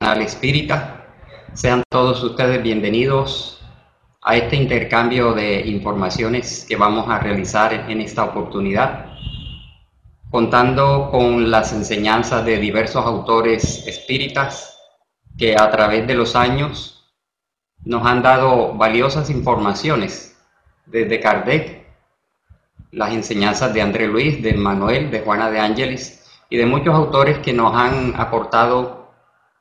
Canal Espírita. Sean todos ustedes bienvenidos a este intercambio de informaciones que vamos a realizar en esta oportunidad, contando con las enseñanzas de diversos autores espíritas que a través de los años nos han dado valiosas informaciones, desde Kardec, las enseñanzas de André Luis, de Manuel, de Juana de Ángelis y de muchos autores que nos han aportado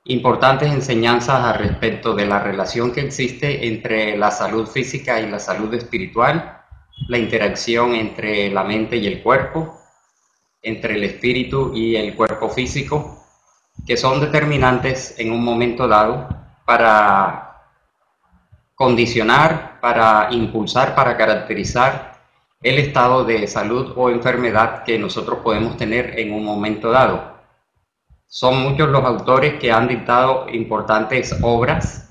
importantes enseñanzas al respecto de la relación que existe entre la salud física y la salud espiritual, la interacción entre la mente y el cuerpo, entre el espíritu y el cuerpo físico, que son determinantes en un momento dado para condicionar, para impulsar, para caracterizar el estado de salud o enfermedad que nosotros podemos tener en un momento dado. Son muchos los autores que han dictado importantes obras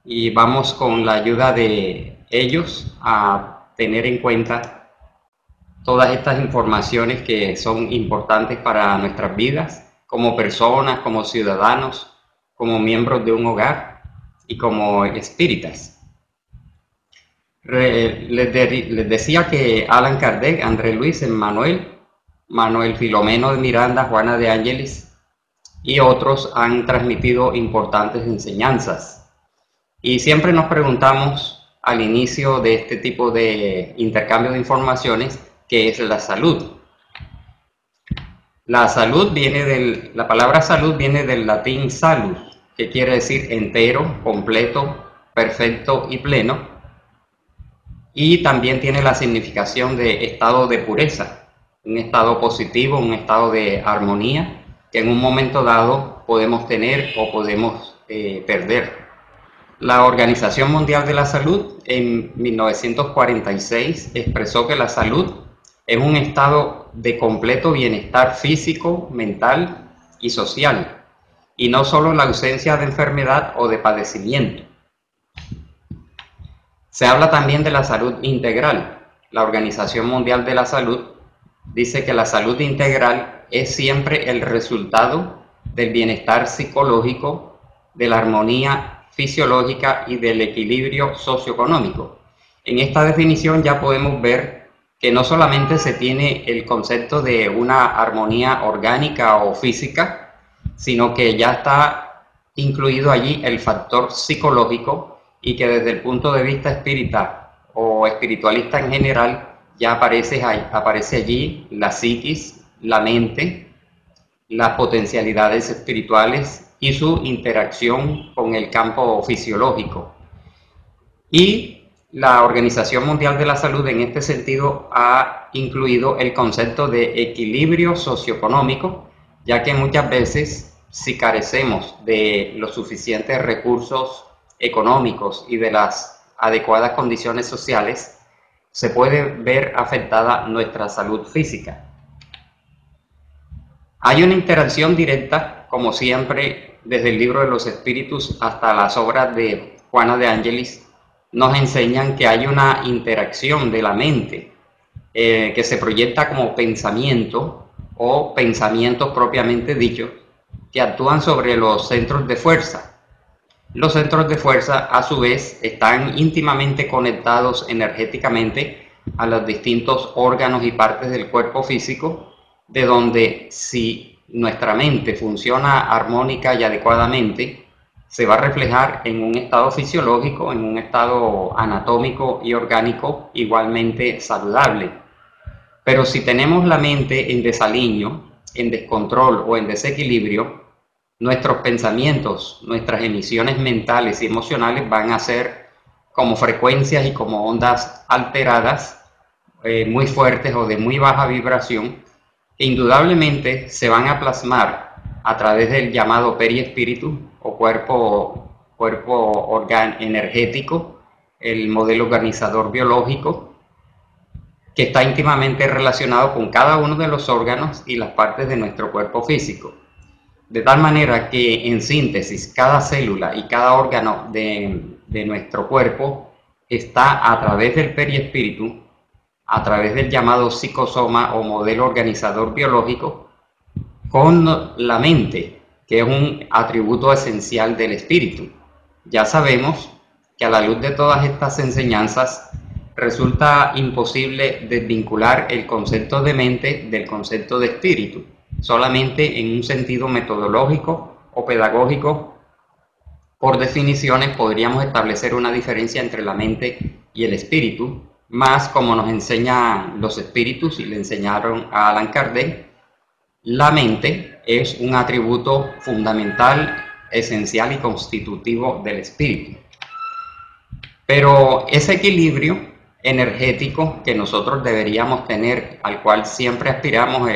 y vamos con la ayuda de ellos a tener en cuenta todas estas informaciones que son importantes para nuestras vidas como personas, como ciudadanos, como miembros de un hogar y como espíritas. Les decía que Allan Kardec, André Luis, Manuel Filomeno de Miranda, Juana de Ángelis y otros han transmitido importantes enseñanzas. Y siempre nos preguntamos al inicio de este tipo de intercambio de informaciones, ¿qué es la salud? La palabra salud viene del latín salus, que quiere decir entero, completo, perfecto y pleno. Y también tiene la significación de estado de pureza, un estado positivo, un estado de armonía, que en un momento dado podemos tener o podemos perder. La Organización Mundial de la Salud en 1946 expresó que la salud es un estado de completo bienestar físico, mental y social, y no solo la ausencia de enfermedad o de padecimiento. Se habla también de la salud integral. La Organización Mundial de la Salud dice que la salud integral es siempre el resultado del bienestar psicológico, de la armonía fisiológica y del equilibrio socioeconómico. En esta definición ya podemos ver que no solamente se tiene el concepto de una armonía orgánica o física, sino que ya está incluido allí el factor psicológico, y que desde el punto de vista espírita o espiritualista en general ya aparece allí la psiquis, la mente, las potencialidades espirituales y su interacción con el campo fisiológico. Y la Organización Mundial de la Salud en este sentido ha incluido el concepto de equilibrio socioeconómico, ya que muchas veces si carecemos de los suficientes recursos económicos y de las adecuadas condiciones sociales, se puede ver afectada nuestra salud física. Hay una interacción directa, como siempre, desde el Libro de los Espíritus hasta las obras de Juana de Ángelis, nos enseñan que hay una interacción de la mente que se proyecta como pensamiento o pensamientos propiamente dichos que actúan sobre los centros de fuerza. Los centros de fuerza, a su vez, están íntimamente conectados energéticamente a los distintos órganos y partes del cuerpo físico, de donde si nuestra mente funciona armónica y adecuadamente, se va a reflejar en un estado fisiológico, en un estado anatómico y orgánico igualmente saludable. Pero si tenemos la mente en desaliño, en descontrol o en desequilibrio, nuestros pensamientos, nuestras emisiones mentales y emocionales van a ser como frecuencias y como ondas alteradas, muy fuertes o de muy baja vibración, que indudablemente se van a plasmar a través del llamado periespíritu o cuerpo energético, el modelo organizador biológico, que está íntimamente relacionado con cada uno de los órganos y las partes de nuestro cuerpo físico. De tal manera que, en síntesis, cada célula y cada órgano de nuestro cuerpo está a través del periespíritu, a través del llamado psicosoma o modelo organizador biológico, con la mente que es un atributo esencial del espíritu. Ya sabemos que a la luz de todas estas enseñanzas resulta imposible desvincular el concepto de mente del concepto de espíritu, solamente en un sentido metodológico o pedagógico. Por definiciones podríamos establecer una diferencia entre la mente y el espíritu, más como nos enseñan los espíritus y le enseñaron a Allan Kardec, la mente es un atributo fundamental, esencial y constitutivo del espíritu. Pero ese equilibrio energético que nosotros deberíamos tener, al cual siempre aspiramos,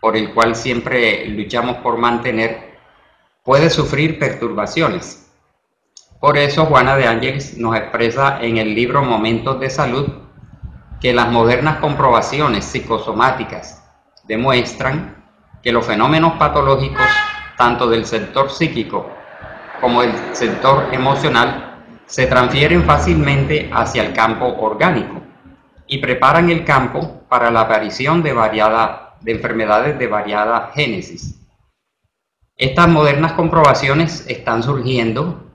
por el cual siempre luchamos por mantener, puede sufrir perturbaciones. Por eso Juana de Ángeles nos expresa en el libro Momentos de Salud que las modernas comprobaciones psicosomáticas demuestran que los fenómenos patológicos, tanto del sector psíquico como del sector emocional, se transfieren fácilmente hacia el campo orgánico y preparan el campo para la aparición de enfermedades de variada génesis. Estas modernas comprobaciones están surgiendo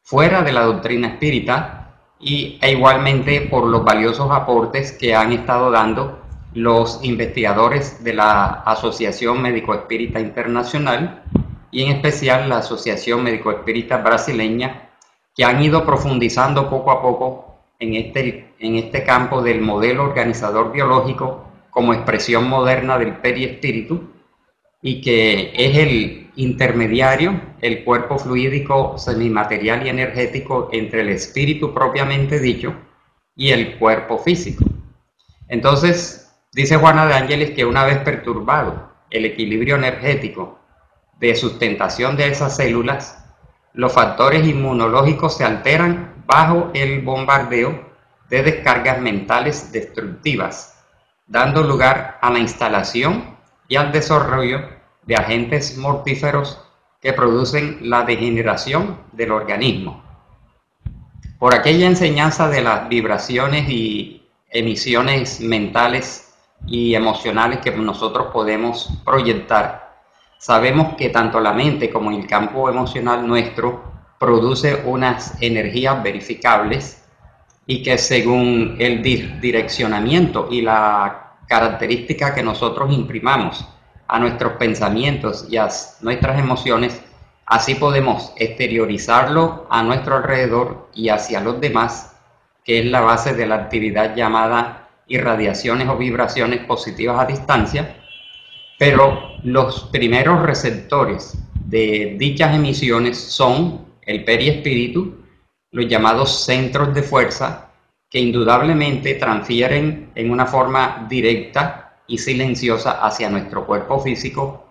fuera de la doctrina espírita e igualmente por los valiosos aportes que han estado dando los investigadores de la Asociación Médico-Espírita Internacional y en especial la Asociación Médico-Espírita Brasileña, que han ido profundizando poco a poco en este campo del modelo organizador biológico como expresión moderna del periespíritu, y que es el intermediario, el cuerpo fluídico, semimaterial y energético entre el espíritu propiamente dicho y el cuerpo físico. Entonces, dice Juana de Ángeles que una vez perturbado el equilibrio energético de sustentación de esas células, los factores inmunológicos se alteran bajo el bombardeo de descargas mentales destructivas, dando lugar a la instalación y al desarrollo de agentes mortíferos que producen la degeneración del organismo. Por aquella enseñanza de las vibraciones y emisiones mentales y emocionales que nosotros podemos proyectar, sabemos que tanto la mente como el campo emocional nuestro produce unas energías verificables y que según el direccionamiento y la característica que nosotros imprimamos a nuestros pensamientos y a nuestras emociones, así podemos exteriorizarlo a nuestro alrededor y hacia los demás, que es la base de la actividad llamada irradiaciones o vibraciones positivas a distancia. Pero los primeros receptores de dichas emisiones son el periespíritu, los llamados centros de fuerza, que indudablemente transfieren en una forma directa y silenciosa hacia nuestro cuerpo físico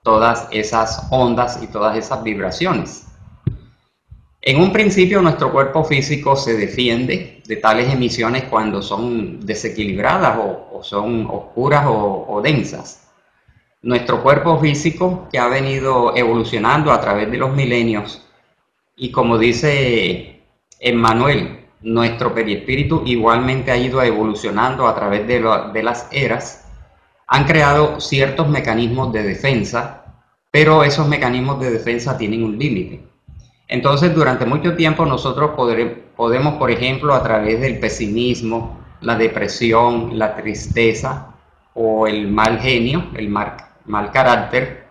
todas esas ondas y todas esas vibraciones. En un principio nuestro cuerpo físico se defiende de tales emisiones cuando son desequilibradas o son oscuras o densas. Nuestro cuerpo físico, que ha venido evolucionando a través de los milenios, y como dice Emmanuel, nuestro periespíritu igualmente ha ido evolucionando a través de las eras, han creado ciertos mecanismos de defensa, pero esos mecanismos de defensa tienen un límite. Entonces, durante mucho tiempo nosotros podemos, por ejemplo, a través del pesimismo, la depresión, la tristeza o el mal genio, el mal carácter,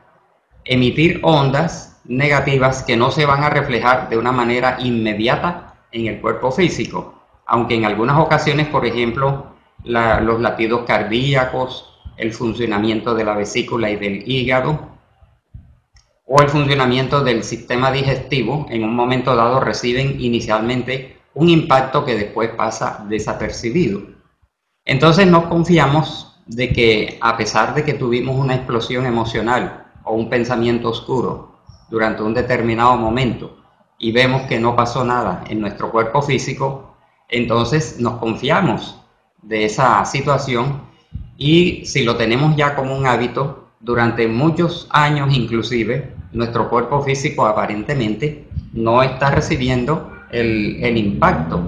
emitir ondas negativas que no se van a reflejar de una manera inmediata en el cuerpo físico, aunque en algunas ocasiones, por ejemplo, los latidos cardíacos, el funcionamiento de la vesícula y del hígado, o el funcionamiento del sistema digestivo, en un momento dado reciben inicialmente un impacto que después pasa desapercibido. Entonces nos confiamos de que a pesar de que tuvimos una explosión emocional o un pensamiento oscuro durante un determinado momento y vemos que no pasó nada en nuestro cuerpo físico, entonces nos confiamos de esa situación, y si lo tenemos ya como un hábito, durante muchos años inclusive, nuestro cuerpo físico aparentemente no está recibiendo el impacto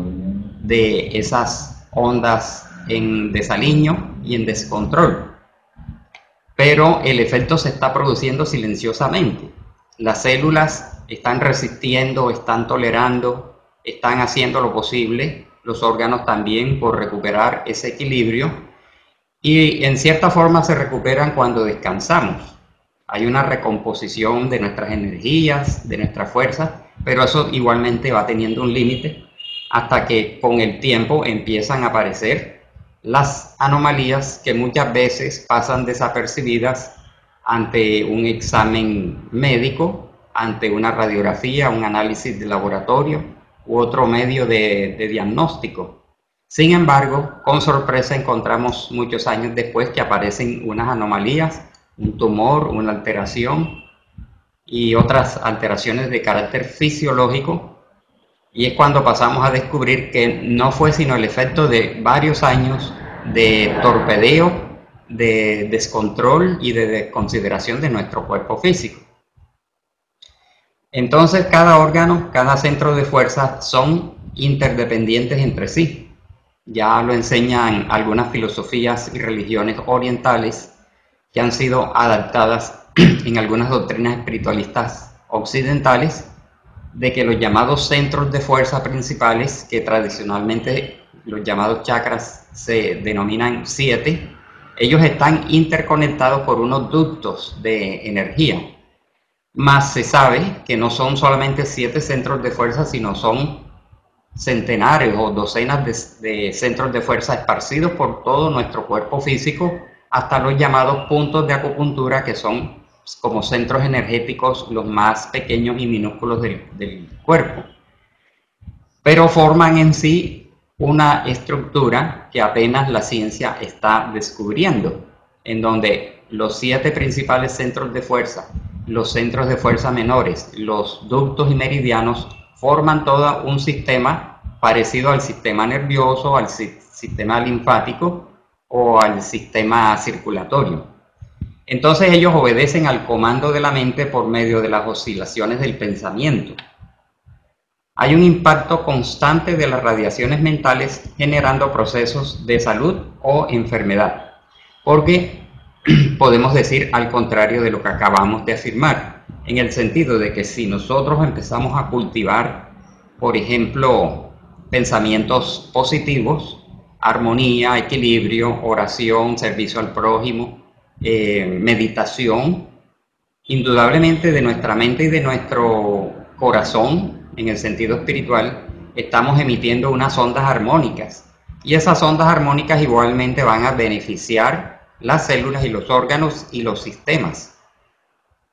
de esas ondas en desaliño y en descontrol. Pero el efecto se está produciendo silenciosamente. Las células están resistiendo, están tolerando, están haciendo lo posible, los órganos también, por recuperar ese equilibrio, y en cierta forma se recuperan cuando descansamos. Hay una recomposición de nuestras energías, de nuestras fuerzas, pero eso igualmente va teniendo un límite hasta que con el tiempo empiezan a aparecer las anomalías que muchas veces pasan desapercibidas ante un examen médico, ante una radiografía, un análisis de laboratorio u otro medio de diagnóstico. Sin embargo, con sorpresa encontramos muchos años después que aparecen unas anomalías, un tumor, una alteración y otras alteraciones de carácter fisiológico, y es cuando pasamos a descubrir que no fue sino el efecto de varios años de torpedeo, de descontrol y de desconsideración de nuestro cuerpo físico. Entonces, cada órgano, cada centro de fuerza son interdependientes entre sí. Ya lo enseñan algunas filosofías y religiones orientales que han sido adaptadas en algunas doctrinas espiritualistas occidentales, de que los llamados centros de fuerza principales, que tradicionalmente los llamados chakras se denominan 7, ellos están interconectados por unos ductos de energía. Más se sabe que no son solamente 7 centros de fuerza, sino son centenares o docenas de centros de fuerza esparcidos por todo nuestro cuerpo físico, hasta los llamados puntos de acupuntura, que son como centros energéticos los más pequeños y minúsculos del cuerpo. Pero forman en sí una estructura que apenas la ciencia está descubriendo, en donde los 7 principales centros de fuerza, los centros de fuerza menores, los ductos y meridianos, forman todo un sistema parecido al sistema nervioso, al sistema linfático o al sistema circulatorio. Entonces ellos obedecen al comando de la mente por medio de las oscilaciones del pensamiento. Hay un impacto constante de las radiaciones mentales generando procesos de salud o enfermedad, porque podemos decir al contrario de lo que acabamos de afirmar, en el sentido de que si nosotros empezamos a cultivar, por ejemplo, pensamientos positivos, armonía, equilibrio, oración, servicio al prójimo, meditación, indudablemente de nuestra mente y de nuestro corazón, en el sentido espiritual, estamos emitiendo unas ondas armónicas, y esas ondas armónicas igualmente van a beneficiar las células y los órganos y los sistemas,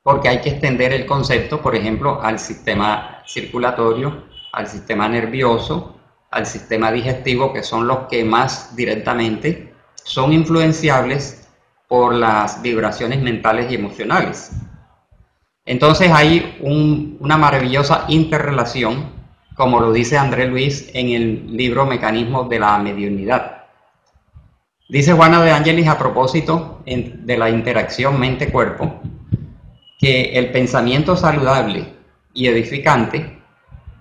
porque hay que extender el concepto, por ejemplo, al sistema circulatorio, al sistema nervioso, al sistema digestivo, que son los que más directamente son influenciables por las vibraciones mentales y emocionales. Entonces hay una maravillosa interrelación, como lo dice André Luis en el libro Mecanismos de la Mediunidad. Dice Juana de Ángelis a propósito de la interacción mente-cuerpo, que el pensamiento saludable y edificante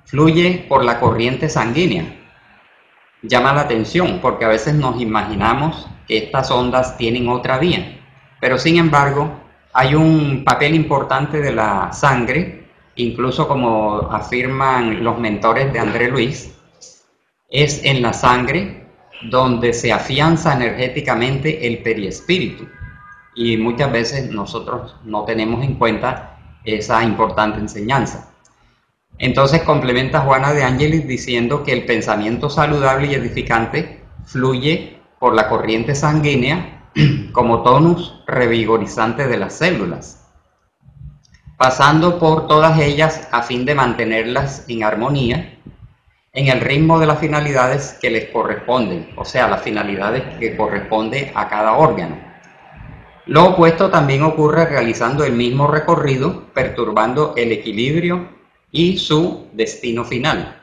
fluye por la corriente sanguínea. Llama la atención porque a veces nos imaginamos que estas ondas tienen otra vía, pero sin embargo hay un papel importante de la sangre, incluso como afirman los mentores de André Luis, es en la sangre donde se afianza energéticamente el periespíritu, y muchas veces nosotros no tenemos en cuenta esa importante enseñanza. Entonces complementa Juana de Ángelis diciendo que el pensamiento saludable y edificante fluye por la corriente sanguínea como tonus revigorizante de las células, pasando por todas ellas a fin de mantenerlas en armonía, en el ritmo de las finalidades que les corresponden, o sea, las finalidades que corresponden a cada órgano. Lo opuesto también ocurre realizando el mismo recorrido, perturbando el equilibrio y su destino final.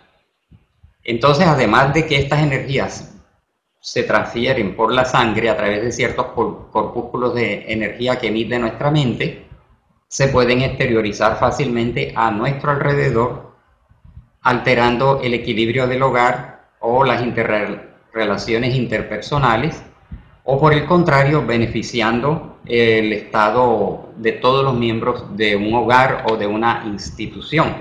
Entonces, además de que estas energías se transfieren por la sangre a través de ciertos corpúsculos de energía que emite nuestra mente, se pueden exteriorizar fácilmente a nuestro alrededor, alterando el equilibrio del hogar o las relaciones interpersonales, o por el contrario, beneficiando el estado de todos los miembros de un hogar o de una institución.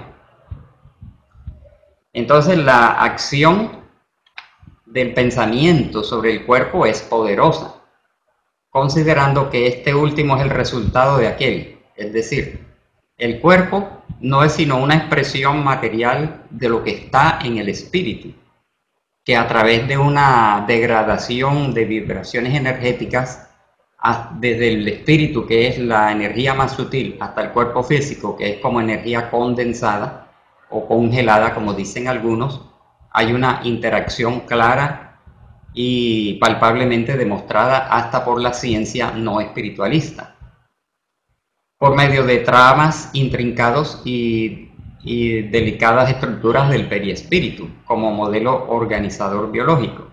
Entonces, la acción del pensamiento sobre el cuerpo es poderosa, considerando que este último es el resultado de aquel, es decir, el cuerpo no es sino una expresión material de lo que está en el espíritu, que a través de una degradación de vibraciones energéticas, desde el espíritu, que es la energía más sutil, hasta el cuerpo físico, que es como energía condensada o congelada, como dicen algunos, hay una interacción clara y palpablemente demostrada hasta por la ciencia no espiritualista, por medio de tramas intrincados y delicadas estructuras del periespíritu como modelo organizador biológico.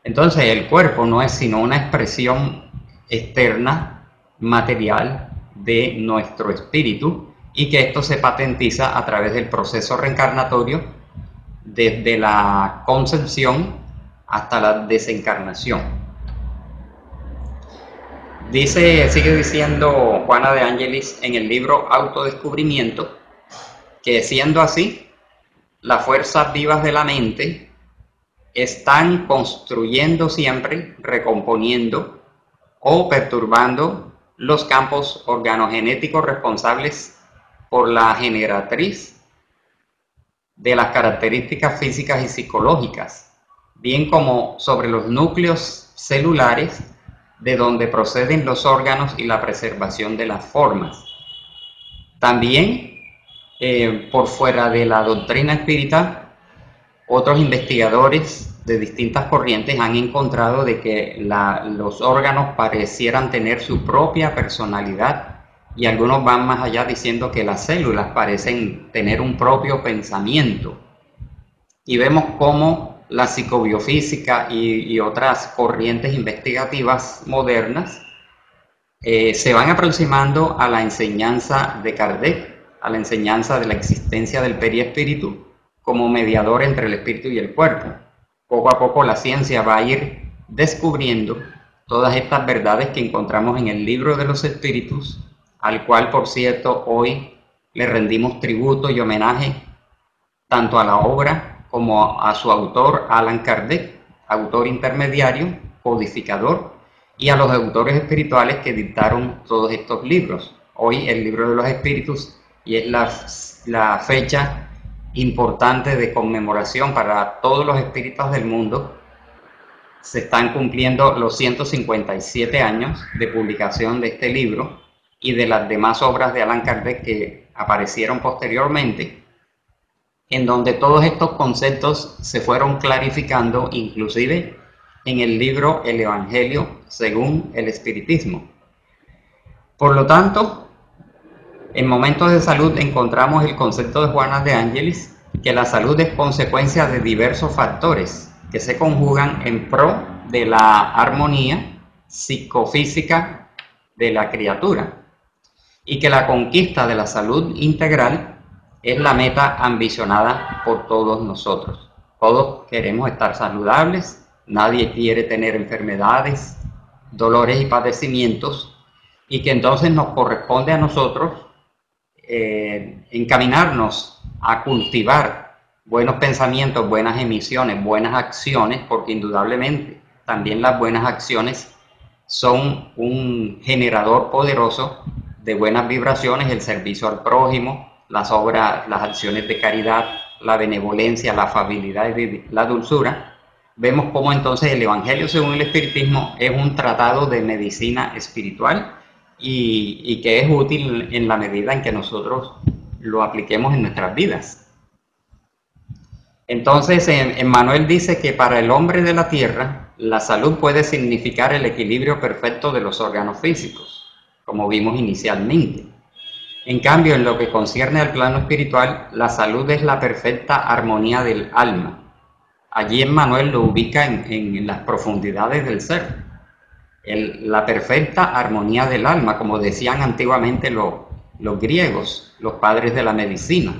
Entonces el cuerpo no es sino una expresión externa, material, de nuestro espíritu, y que esto se patentiza a través del proceso reencarnatorio desde la concepción hasta la desencarnación. Sigue diciendo Juana de Ángelis en el libro Autodescubrimiento, que siendo así, las fuerzas vivas de la mente están construyendo siempre, recomponiendo o perturbando los campos organogenéticos responsables por la generatriz de las características físicas y psicológicas, bien como sobre los núcleos celulares de donde proceden los órganos y la preservación de las formas. También, por fuera de la doctrina espírita, otros investigadores de distintas corrientes han encontrado de que los órganos parecieran tener su propia personalidad, y algunos van más allá diciendo que las células parecen tener un propio pensamiento. Y vemos cómo la psicobiofísica y otras corrientes investigativas modernas se van aproximando a la enseñanza de Kardec, a la enseñanza de la existencia del periespíritu como mediador entre el espíritu y el cuerpo. Poco a poco la ciencia va a ir descubriendo todas estas verdades que encontramos en el Libro de los Espíritus, al cual, por cierto, hoy le rendimos tributo y homenaje tanto a la obra como a su autor, Allan Kardec, autor intermediario, codificador, y a los autores espirituales que dictaron todos estos libros. Hoy el Libro de los Espíritus, y es la fecha importante de conmemoración para todos los espíritas del mundo, se están cumpliendo los 157 años de publicación de este libro y de las demás obras de Allan Kardec que aparecieron posteriormente, en donde todos estos conceptos se fueron clarificando, inclusive en el libro El Evangelio según el Espiritismo. Por lo tanto, en momentos de salud encontramos el concepto de Juana de Ángelis, que la salud es consecuencia de diversos factores que se conjugan en pro de la armonía psicofísica de la criatura, y que la conquista de la salud integral es la meta ambicionada por todos nosotros. Todos queremos estar saludables, nadie quiere tener enfermedades, dolores y padecimientos, y que entonces nos corresponde a nosotros encaminarnos a cultivar buenos pensamientos, buenas emisiones, buenas acciones, porque indudablemente también las buenas acciones son un generador poderoso de buenas vibraciones, el servicio al prójimo, las obras, las acciones de caridad, la benevolencia, la afabilidad y la dulzura. Vemos cómo entonces el Evangelio según el Espiritismo es un tratado de medicina espiritual y que es útil en la medida en que nosotros lo apliquemos en nuestras vidas. Entonces, Emmanuel dice que para el hombre de la tierra, la salud puede significar el equilibrio perfecto de los órganos físicos, como vimos inicialmente. En cambio, en lo que concierne al plano espiritual, la salud es la perfecta armonía del alma. Allí Emmanuel lo ubica en las profundidades del ser. La perfecta armonía del alma, como decían antiguamente los griegos, los padres de la medicina,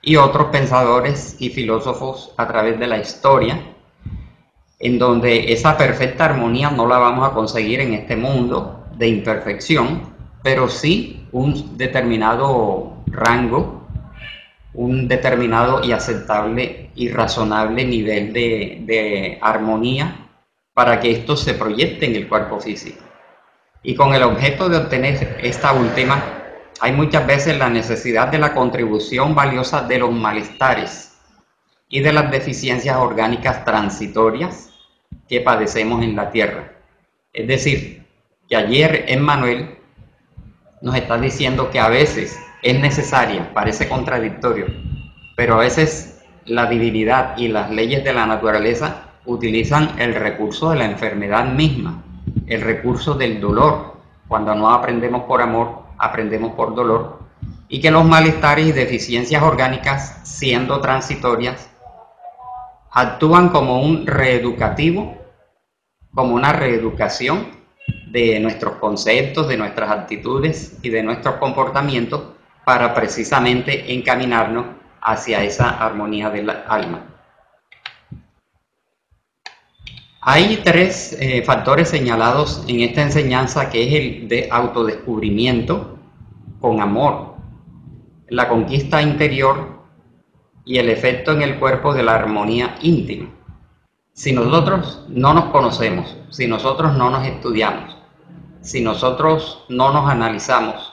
y otros pensadores y filósofos a través de la historia, en donde esa perfecta armonía no la vamos a conseguir en este mundo de imperfección, pero sí un determinado rango, un determinado y aceptable y razonable nivel de armonía para que esto se proyecte en el cuerpo físico. Y con el objeto de obtener esta última, hay muchas veces la necesidad de la contribución valiosa de los malestares y de las deficiencias orgánicas transitorias que padecemos en la tierra. Es decir, que ayer Emmanuel nos está diciendo que a veces es necesaria, parece contradictorio, pero a veces la divinidad y las leyes de la naturaleza utilizan el recurso de la enfermedad misma, el recurso del dolor. Cuando no aprendemos por amor, aprendemos por dolor, y que los malestares y deficiencias orgánicas, siendo transitorias, actúan como un reeducativo, como una reeducación de nuestros conceptos, de nuestras actitudes y de nuestros comportamientos para precisamente encaminarnos hacia esa armonía del alma. Hay tres factores señalados en esta enseñanza, que es el de autodescubrimiento con amor, la conquista interior y el efecto en el cuerpo de la armonía íntima. Si nosotros no nos conocemos, si nosotros no nos estudiamos, si nosotros no nos analizamos,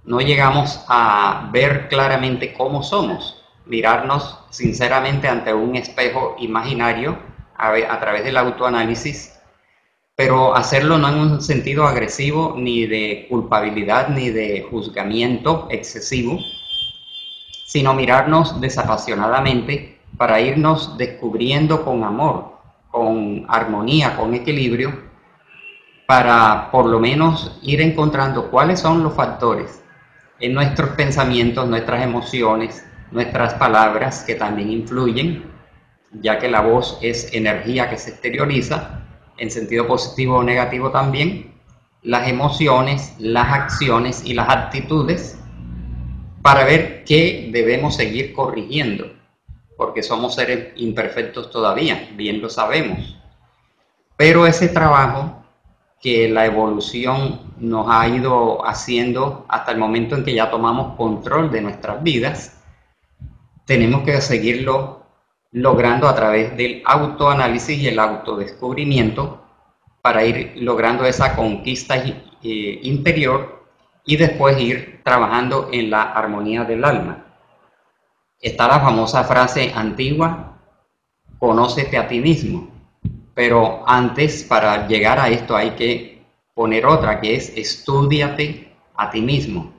no llegamos a ver claramente cómo somos, mirarnos sinceramente ante un espejo imaginario a través del autoanálisis, pero hacerlo no en un sentido agresivo, ni de culpabilidad, ni de juzgamiento excesivo, sino mirarnos desapasionadamente para irnos descubriendo con amor, con armonía, con equilibrio, para por lo menos ir encontrando cuáles son los factores en nuestros pensamientos, nuestras emociones, nuestras palabras, que también influyen, ya que la voz es energía que se exterioriza en sentido positivo o negativo también, las emociones, las acciones y las actitudes, para ver qué debemos seguir corrigiendo, porque somos seres imperfectos todavía, bien lo sabemos. Pero ese trabajo que la evolución nos ha ido haciendo hasta el momento en que ya tomamos control de nuestras vidas, tenemos que seguirlo logrando a través del autoanálisis y el autodescubrimiento para ir logrando esa conquista interior y después ir trabajando en la armonía del alma. Está la famosa frase antigua: conócete a ti mismo. Pero antes, para llegar a esto, hay que poner otra, que es estúdiate a ti mismo.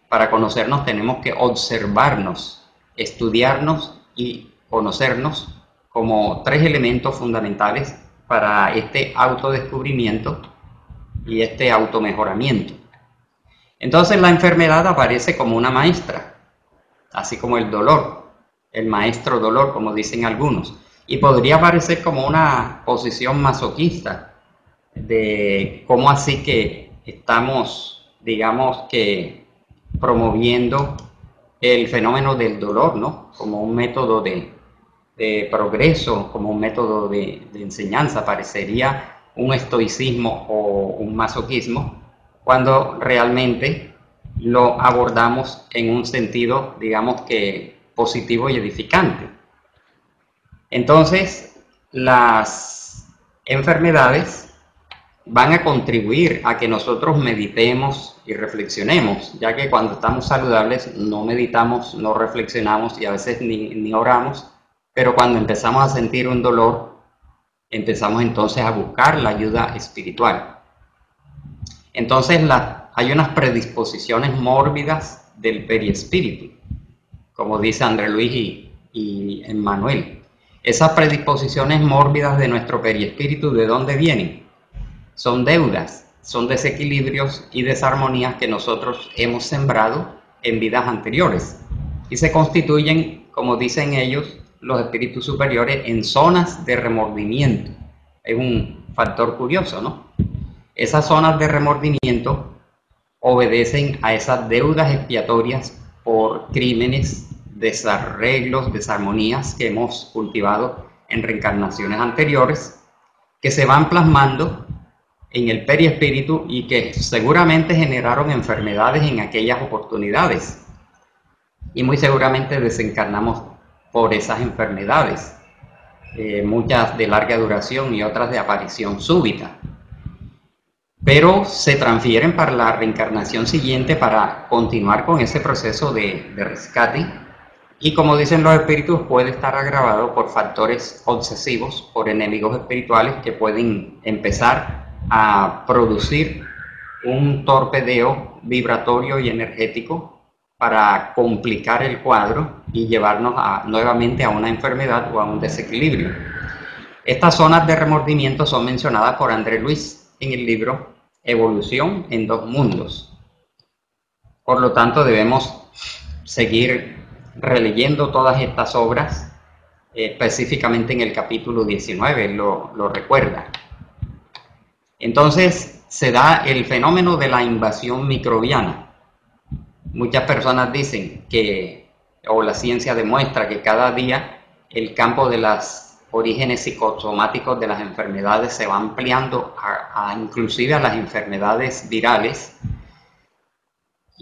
Para conocernos, tenemos que observarnos, estudiarnos y conocernos como tres elementos fundamentales para este autodescubrimiento y este automejoramiento. Entonces la enfermedad aparece como una maestra, así como el dolor, el maestro dolor, como dicen algunos. Y podría parecer como una posición masoquista, de cómo así que estamos, digamos que, promoviendo el fenómeno del dolor, ¿no? Como un método de progreso, como un método de enseñanza. Parecería un estoicismo o un masoquismo, cuando realmente lo abordamos en un sentido, digamos que, positivo y edificante. Entonces, las enfermedades van a contribuir a que nosotros meditemos y reflexionemos, ya que cuando estamos saludables no meditamos, no reflexionamos y a veces ni oramos, pero cuando empezamos a sentir un dolor, empezamos entonces a buscar la ayuda espiritual. Entonces hay unas predisposiciones mórbidas del periespíritu, como dice André Luis y Emmanuel. Esas predisposiciones mórbidas de nuestro periespíritu, ¿de dónde vienen? Son deudas, son desequilibrios y desarmonías que nosotros hemos sembrado en vidas anteriores y se constituyen, como dicen ellos, los espíritus superiores, en zonas de remordimiento. Es un factor curioso, ¿no? Esas zonas de remordimiento obedecen a esas deudas expiatorias por crímenes, desarreglos, desarmonías que hemos cultivado en reencarnaciones anteriores, que se van plasmando en el periespíritu y que seguramente generaron enfermedades en aquellas oportunidades. Y muy seguramente desencarnamos por esas enfermedades, muchas de larga duración y otras de aparición súbita. Pero se transfieren para la reencarnación siguiente para continuar con ese proceso de rescate. Y como dicen los espíritus, puede estar agravado por factores obsesivos, por enemigos espirituales que pueden empezar a producir un torpedeo vibratorio y energético para complicar el cuadro y llevarnos nuevamente a una enfermedad o a un desequilibrio. Estas zonas de remordimiento son mencionadas por André Luis en el libro Evolución en dos mundos. Por lo tanto, debemos seguir releyendo todas estas obras, específicamente en el capítulo 19, lo recuerda. Entonces, se da el fenómeno de la invasión microbiana. Muchas personas dicen que, o la ciencia demuestra que cada día el campo de los orígenes psicosomáticos de las enfermedades se va ampliando inclusive a las enfermedades virales,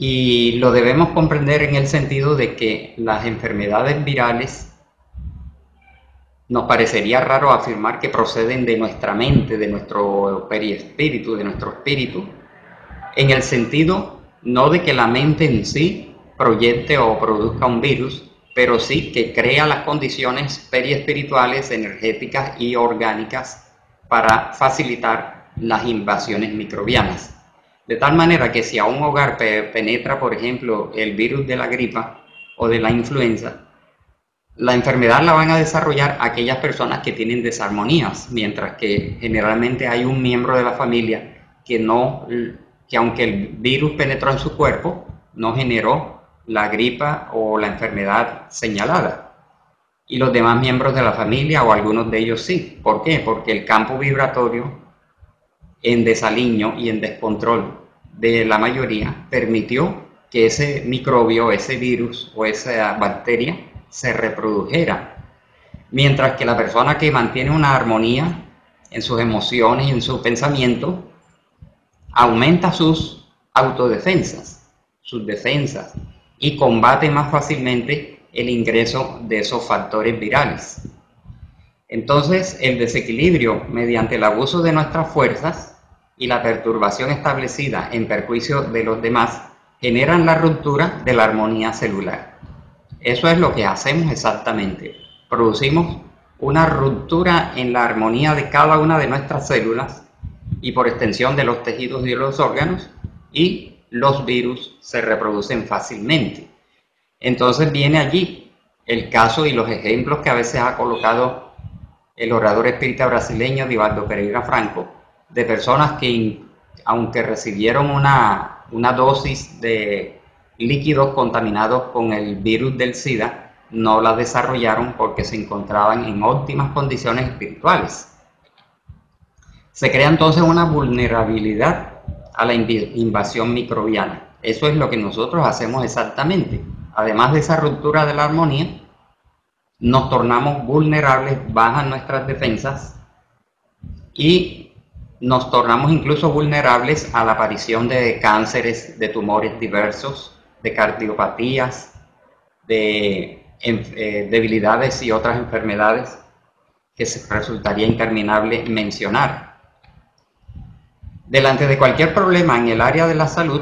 y lo debemos comprender en el sentido de que las enfermedades virales nos parecería raro afirmar que proceden de nuestra mente, de nuestro periespíritu, de nuestro espíritu, en el sentido no de que la mente en sí proyecte o produzca un virus, pero sí que crea las condiciones periespirituales, energéticas y orgánicas para facilitar las invasiones microbianas. De tal manera que si a un hogar penetra, por ejemplo, el virus de la gripa o de la influenza, la enfermedad la van a desarrollar aquellas personas que tienen desarmonías, mientras que generalmente hay un miembro de la familia que aunque el virus penetró en su cuerpo, no generó la gripa o la enfermedad señalada. Y los demás miembros de la familia o algunos de ellos sí. ¿Por qué? Porque el campo vibratorio en desaliño y en descontrol de la mayoría permitió que ese microbio, ese virus o esa bacteria se reprodujera, mientras que la persona que mantiene una armonía en sus emociones y en su pensamiento aumenta sus autodefensas, sus defensas, y combate más fácilmente el ingreso de esos factores virales. Entonces, el desequilibrio mediante el abuso de nuestras fuerzas y la perturbación establecida en perjuicio de los demás generan la ruptura de la armonía celular. Eso es lo que hacemos exactamente. Producimos una ruptura en la armonía de cada una de nuestras células y por extensión de los tejidos y de los órganos, y los virus se reproducen fácilmente. Entonces viene allí el caso y los ejemplos que a veces ha colocado el orador espírita brasileño Divaldo Pereira Franco, de personas que, aunque recibieron una dosis de líquidos contaminados con el virus del SIDA, no la desarrollaron porque se encontraban en óptimas condiciones espirituales. Se crea entonces una vulnerabilidad a la invasión microbiana. Eso es lo que nosotros hacemos exactamente. Además de esa ruptura de la armonía, nos tornamos vulnerables, bajan nuestras defensas y nos tornamos incluso vulnerables a la aparición de cánceres, de tumores diversos, de cardiopatías, de debilidades y otras enfermedades que resultaría interminable mencionar. Delante de cualquier problema en el área de la salud,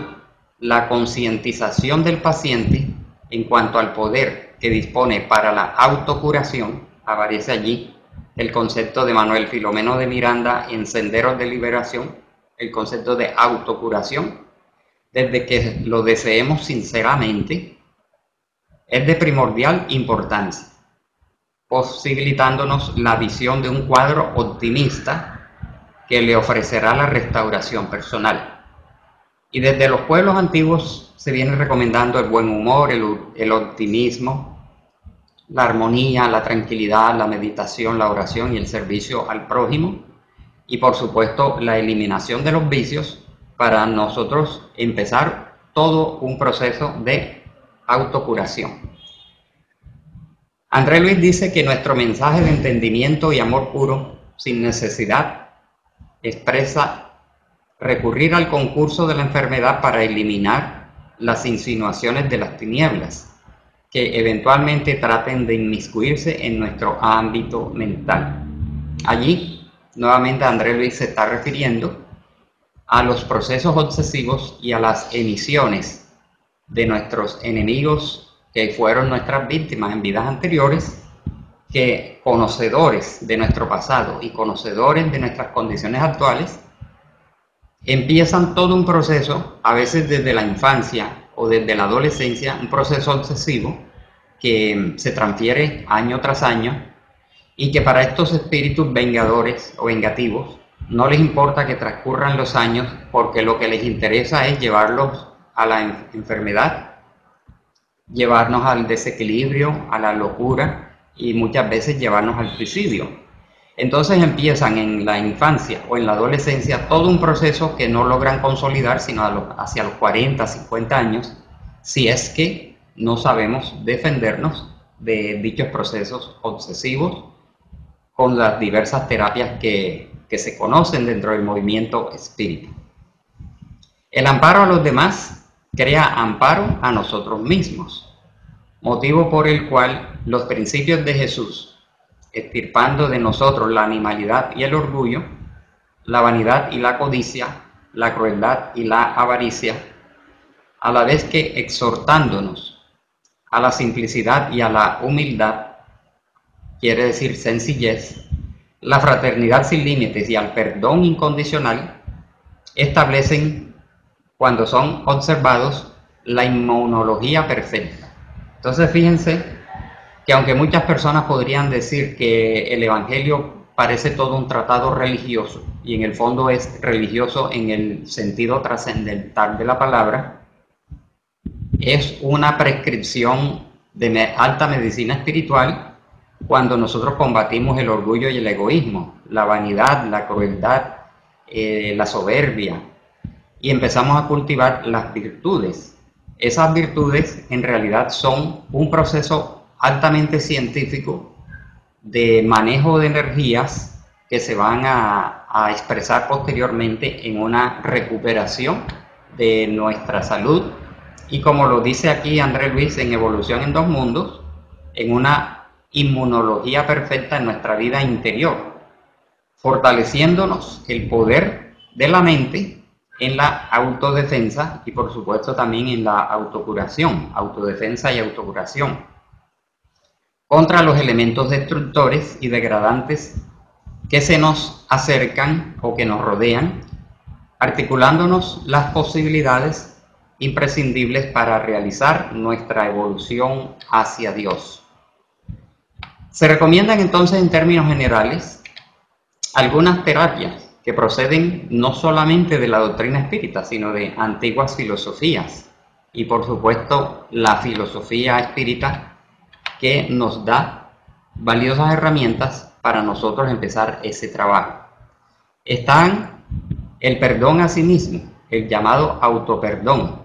la concientización del paciente en cuanto al poder que dispone para la autocuración, aparece allí el concepto de Manuel Filomeno de Miranda en Senderos de Liberación, el concepto de autocuración, desde que lo deseemos sinceramente, es de primordial importancia, posibilitándonos la visión de un cuadro optimista que le ofrecerá la restauración personal. Y desde los pueblos antiguos se viene recomendando el buen humor, el optimismo, la armonía, la tranquilidad, la meditación, la oración y el servicio al prójimo, y por supuesto la eliminación de los vicios para nosotros empezar todo un proceso de autocuración. André Luis dice que nuestro mensaje de entendimiento y amor puro, sin necesidad, expresa recurrir al concurso de la enfermedad para eliminar las insinuaciones de las tinieblas, que eventualmente traten de inmiscuirse en nuestro ámbito mental. Allí, nuevamente, André Luis se está refiriendo a los procesos obsesivos y a las emisiones de nuestros enemigos que fueron nuestras víctimas en vidas anteriores, que conocedores de nuestro pasado y conocedores de nuestras condiciones actuales, empiezan todo un proceso, a veces desde la infancia o desde la adolescencia, un proceso obsesivo que se transfiere año tras año y que para estos espíritus vengadores o vengativos no les importa que transcurran los años, porque lo que les interesa es llevarlos a la enfermedad, llevarnos al desequilibrio, a la locura y muchas veces llevarnos al suicidio. Entonces empiezan en la infancia o en la adolescencia todo un proceso que no logran consolidar sino hacia los 40, 50 años, si es que no sabemos defendernos de dichos procesos obsesivos con las diversas terapias que se conocen dentro del movimiento espírita. El amparo a los demás crea amparo a nosotros mismos, motivo por el cual los principios de Jesús, extirpando de nosotros la animalidad y el orgullo, la vanidad y la codicia, la crueldad y la avaricia, a la vez que exhortándonos a la simplicidad y a la humildad, quiere decir sencillez, la fraternidad sin límites y al perdón incondicional, establecen, cuando son observados, la inmunología perfecta. Entonces fíjense que aunque muchas personas podrían decir que el Evangelio parece todo un tratado religioso, y en el fondo es religioso en el sentido trascendental de la palabra, es una prescripción de alta medicina espiritual cuando nosotros combatimos el orgullo y el egoísmo, la vanidad, la crueldad, la soberbia, y empezamos a cultivar las virtudes. Esas virtudes en realidad son un proceso altamente científico de manejo de energías que se van a expresar posteriormente en una recuperación de nuestra salud y, como lo dice aquí André Luis en Evolución en dos Mundos, en una inmunología perfecta en nuestra vida interior, fortaleciéndonos el poder de la mente en la autodefensa y por supuesto también en la autocuración, autodefensa y autocuración, contra los elementos destructores y degradantes que se nos acercan o que nos rodean, articulándonos las posibilidades imprescindibles para realizar nuestra evolución hacia Dios. Se recomiendan entonces en términos generales algunas terapias que proceden no solamente de la doctrina espírita, sino de antiguas filosofías y por supuesto la filosofía espírita, que nos da valiosas herramientas para nosotros empezar ese trabajo. Están el perdón a sí mismo, el llamado autoperdón,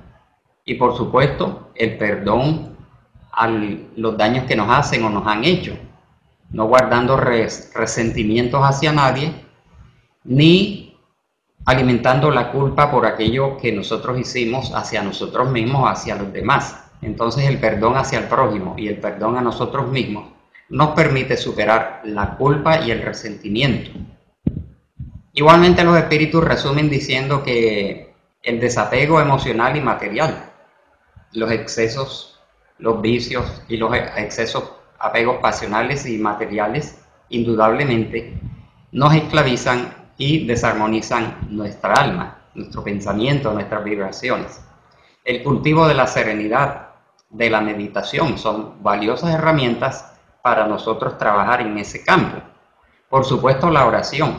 y por supuesto el perdón a los daños que nos hacen o nos han hecho, no guardando resentimientos hacia nadie, ni alimentando la culpa por aquello que nosotros hicimos hacia nosotros mismos o hacia los demás. Entonces el perdón hacia el prójimo y el perdón a nosotros mismos nos permite superar la culpa y el resentimiento. Igualmente los espíritus resumen diciendo que el desapego emocional y material, los excesos, los vicios y los excesos, apegos pasionales y materiales, indudablemente nos esclavizan y desarmonizan nuestra alma, nuestro pensamiento, nuestras vibraciones. El cultivo de la serenidad, de la meditación, son valiosas herramientas para nosotros trabajar en ese campo. Por supuesto, la oración.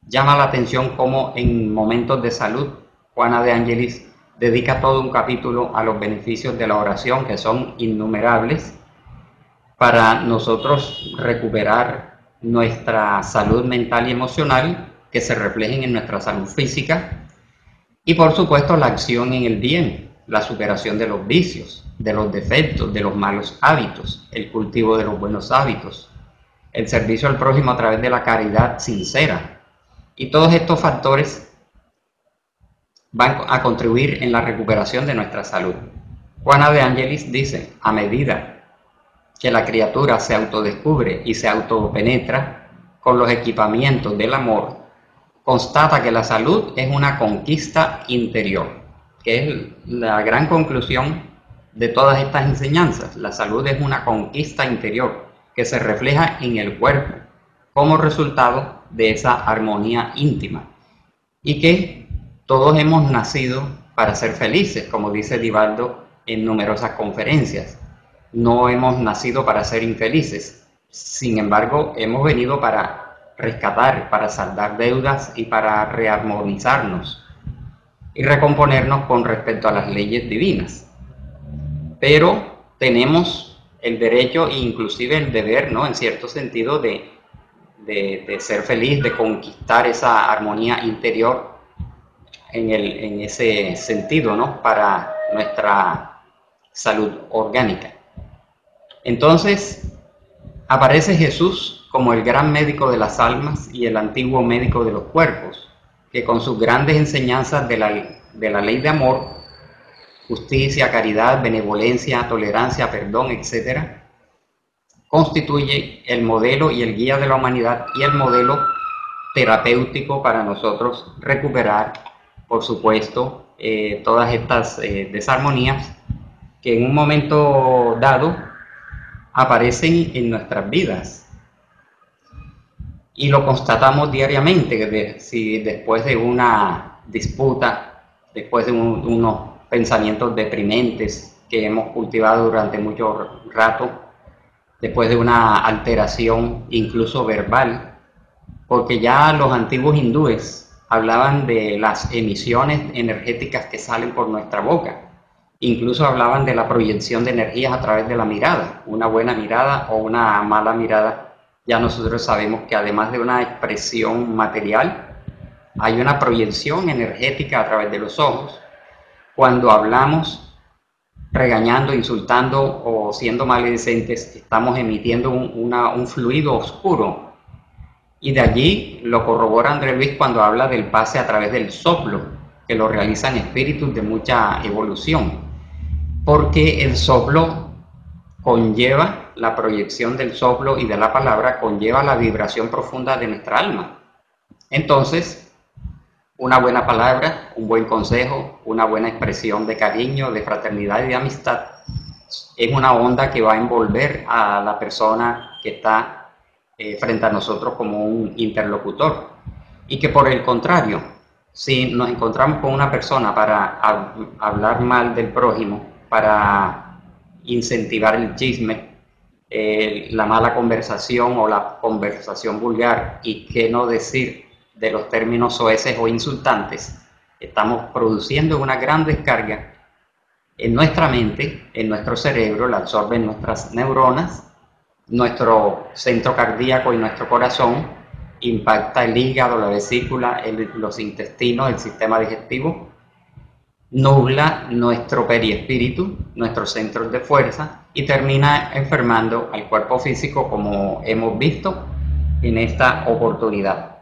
Llama la atención cómo en momentos de salud, Juana de Angelis dedica todo un capítulo a los beneficios de la oración, que son innumerables, para nosotros recuperar nuestra salud mental y emocional, que se reflejen en nuestra salud física, y por supuesto la acción en el bien, la superación de los vicios, de los defectos, de los malos hábitos, el cultivo de los buenos hábitos, el servicio al prójimo a través de la caridad sincera. Y todos estos factores van a contribuir en la recuperación de nuestra salud. Juana de Angelis dice, a medida que la criatura se autodescubre y se autopenetra con los equipamientos del amor, constata que la salud es una conquista interior, que es la gran conclusión de todas estas enseñanzas. La salud es una conquista interior que se refleja en el cuerpo como resultado de esa armonía íntima, y que todos hemos nacido para ser felices, como dice Divaldo en numerosas conferencias. No hemos nacido para ser infelices. Sin embargo, hemos venido para rescatar, para saldar deudas y para rearmonizarnos y recomponernos con respecto a las leyes divinas. Pero tenemos el derecho e inclusive el deber, ¿no?, en cierto sentido, de ser feliz, de conquistar esa armonía interior en ese sentido, ¿no?, para nuestra salud orgánica. Entonces, aparece Jesús como el gran médico de las almas y el antiguo médico de los cuerpos, que con sus grandes enseñanzas de la ley de amor, justicia, caridad, benevolencia, tolerancia, perdón, etc., constituye el modelo y el guía de la humanidad y el modelo terapéutico para nosotros recuperar, por supuesto, todas estas desarmonías que en un momento dado aparecen en nuestras vidas. Y lo constatamos diariamente, si después de una disputa, después de unos pensamientos deprimentes que hemos cultivado durante mucho rato, después de una alteración incluso verbal, porque ya los antiguos hindúes hablaban de las emisiones energéticas que salen por nuestra boca, incluso hablaban de la proyección de energías a través de la mirada, una buena mirada o una mala mirada. Ya nosotros sabemos que además de una expresión material, hay una proyección energética a través de los ojos. Cuando hablamos regañando, insultando o siendo maledicentes, estamos emitiendo un fluido oscuro. Y de allí lo corrobora André Luis cuando habla del pase a través del soplo, que lo realizan espíritus de mucha evolución, porque el soplo conlleva, la proyección del soplo y de la palabra conlleva la vibración profunda de nuestra alma. Entonces, una buena palabra, un buen consejo, una buena expresión de cariño, de fraternidad y de amistad es una onda que va a envolver a la persona que está frente a nosotros como un interlocutor. Y que por el contrario, si nos encontramos con una persona para hablar mal del prójimo, para incentivar el chisme, la mala conversación o la conversación vulgar, y qué no decir de los términos soeces o insultantes, estamos produciendo una gran descarga en nuestra mente, en nuestro cerebro, la absorben nuestras neuronas, nuestro centro cardíaco y nuestro corazón, impacta el hígado, la vesícula, los intestinos, el sistema digestivo, nubla nuestro periespíritu, nuestros centros de fuerza, y termina enfermando al cuerpo físico, como hemos visto en esta oportunidad.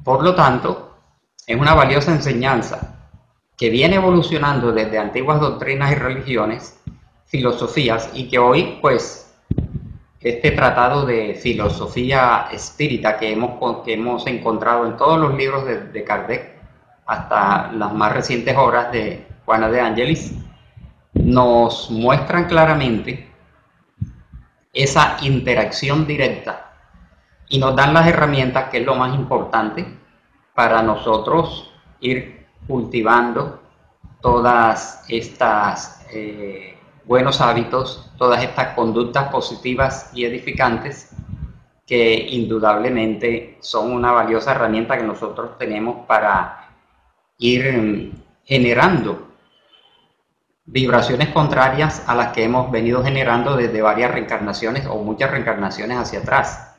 Por lo tanto, es una valiosa enseñanza que viene evolucionando desde antiguas doctrinas y religiones, filosofías, y que hoy, pues, este tratado de filosofía espírita que hemos encontrado en todos los libros de Kardec, hasta las más recientes obras de Juana de Angelis, nos muestran claramente esa interacción directa y nos dan las herramientas, que es lo más importante, para nosotros ir cultivando todas estas buenos hábitos, todas estas conductas positivas y edificantes, que indudablemente son una valiosa herramienta que nosotros tenemos para ir generando vibraciones contrarias a las que hemos venido generando desde varias reencarnaciones o muchas reencarnaciones hacia atrás.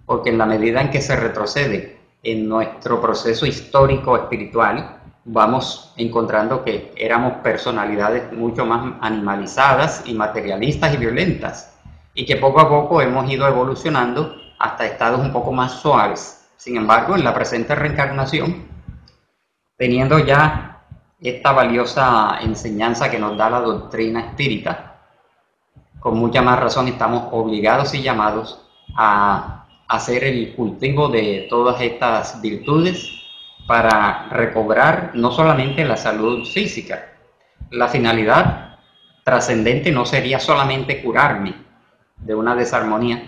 Porque en la medida en que se retrocede en nuestro proceso histórico espiritual, vamos encontrando que éramos personalidades mucho más animalizadas y materialistas y violentas, y que poco a poco hemos ido evolucionando hasta estados un poco más suaves. Sin embargo, en la presente reencarnación, teniendo ya esta valiosa enseñanza que nos da la doctrina espírita, con mucha más razón estamos obligados y llamados a hacer el cultivo de todas estas virtudes para recobrar no solamente la salud física. La finalidad trascendente no sería solamente curarme de una desarmonía,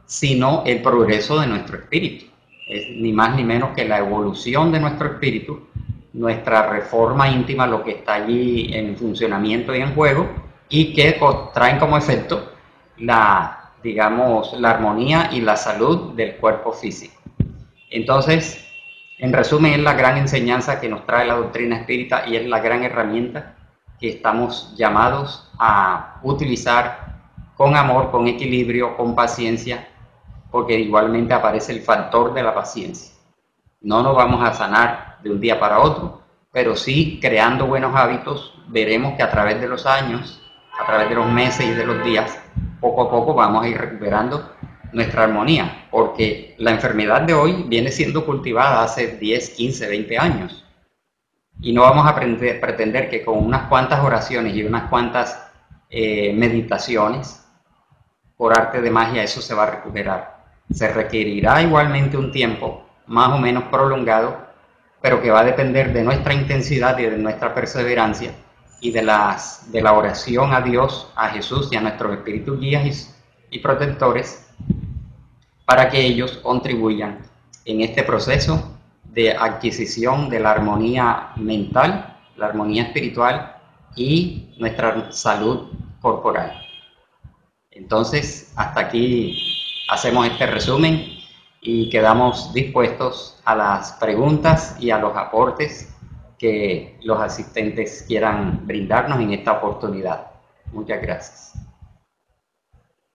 sino el progreso de nuestro espíritu. Es ni más ni menos que la evolución de nuestro espíritu, nuestra reforma íntima, lo que está allí en funcionamiento y en juego, y que traen como efecto digamos, la armonía y la salud del cuerpo físico. Entonces, en resumen, es la gran enseñanza que nos trae la doctrina espírita y es la gran herramienta que estamos llamados a utilizar con amor, con equilibrio, con paciencia, porque igualmente aparece el factor de la paciencia. No nos vamos a sanar de un día para otro, pero sí creando buenos hábitos, veremos que a través de los años, a través de los meses y de los días, poco a poco vamos a ir recuperando nuestra armonía, porque la enfermedad de hoy viene siendo cultivada hace 10, 15, 20 años. Y no vamos a pretender que con unas cuantas oraciones y unas cuantas meditaciones, por arte de magia, eso se va a recuperar. Se requerirá igualmente un tiempo más o menos prolongado, pero que va a depender de nuestra intensidad y de nuestra perseverancia y de la oración a Dios, a Jesús y a nuestros espíritus guías y protectores, para que ellos contribuyan en este proceso de adquisición de la armonía mental, la armonía espiritual y nuestra salud corporal. Entonces, hasta aquí hacemos este resumen y quedamos dispuestos a las preguntas y a los aportes que los asistentes quieran brindarnos en esta oportunidad. Muchas gracias.